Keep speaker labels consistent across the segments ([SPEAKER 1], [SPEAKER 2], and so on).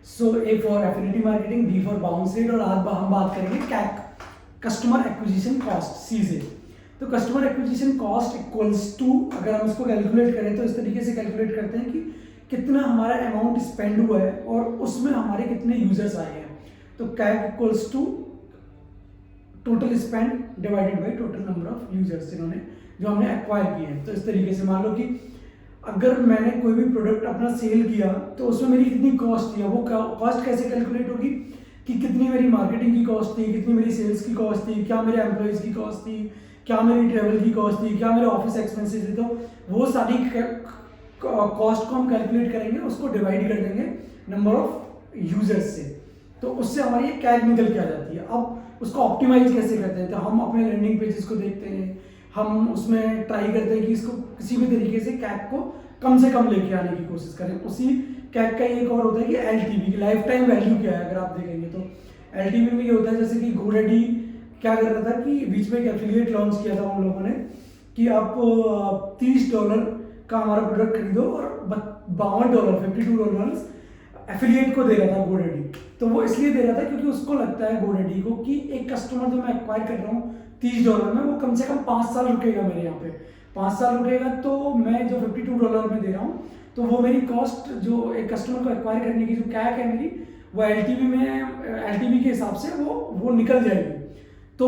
[SPEAKER 1] So A for affinity marketing, B for bounce rate, और आज हम बात करेंगे CAC, customer acquisition cost, C से। तो customer acquisition cost equals to, अगर हम इसको कैलकुलेट करें तो इस तरीके से कैलकुलेट करते हैं कि कितना हमारा अमाउंट स्पेंड हुआ है और उसमें हमारे कितने यूजर्स आए हैं। तो CAC equals to total spend divided by total number of users जिन्होंने, जो हमने एक्वायर किए हैं। तो इस तरीके से मान लो कि अगर मैंने कोई भी प्रोडक्ट अपना सेल किया तो उसमें मेरी कितनी कॉस्ट थी, वो कॉस्ट कैसे कैलकुलेट होगी कि कितनी मेरी मार्केटिंग की कॉस्ट थी, कितनी मेरी सेल्स की कॉस्ट थी, क्या मेरे एम्प्लॉयज़ की कॉस्ट थी, क्या मेरी ट्रेवल की कॉस्ट थी, क्या मेरे ऑफिस एक्सपेंसेस थे। तो वो सारी कॉस्ट को हम कैलकुलेट करेंगे, उसको डिवाइड कर देंगे नंबर ऑफ यूजर्स से, तो उससे हमारी कैग निकल के आ जाती है। अब उसको ऑप्टिमाइज कैसे करते हैं, तो हम अपने लैंडिंग पेजेस को देखते हैं, हम उसमें ट्राई करते हैं कि इसको किसी भी तरीके से कैग को कम से कम लेके आने की कोशिश करें। उसी कैग का एक और होता है कि एलटीवी की लाइफ टाइम वैल्यू क्या है। अगर आप देखेंगे तो एलटीवी में ये होता है, जैसे कि GoDaddy क्या कर रहा था कि बीच में एक एफिलिएट लॉन्च किया था उन लोगों ने कि आप $30 का हमारा प्रोडक्ट खरीदो और $52, $52 एफिलिएट को दे रहा था GoDaddy। तो वो इसलिए दे रहा था क्योंकि उसको लगता है GoDaddy को कि एक कस्टमर जो मैं एक्वायर कर रहा हूँ $30 में, वो कम से कम 5 साल रुकेगा मेरे यहाँ पे। 5 साल रुकेगा तो मैं जो $52 में दे रहा हूँ, तो वो मेरी कॉस्ट जो एक कस्टमर को एक्वायर करने की जो कैक है मेरी, वो एलटीवी में, एलटीवी के हिसाब से वो निकल जाएगी। तो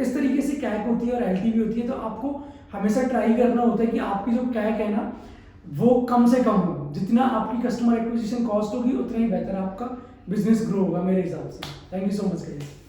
[SPEAKER 1] इस तरीके से कैक होती है और एलटीवी होती है। तो आपको हमेशा ट्राई करना होता है कि आपकी जो कैक है ना वो कम से कम हो। जितना आपकी कस्टमर एक्विजिशन कॉस्ट होगी उतना ही बेहतर आपका बिजनेस ग्रो होगा मेरे हिसाब से। Thank you so much guys.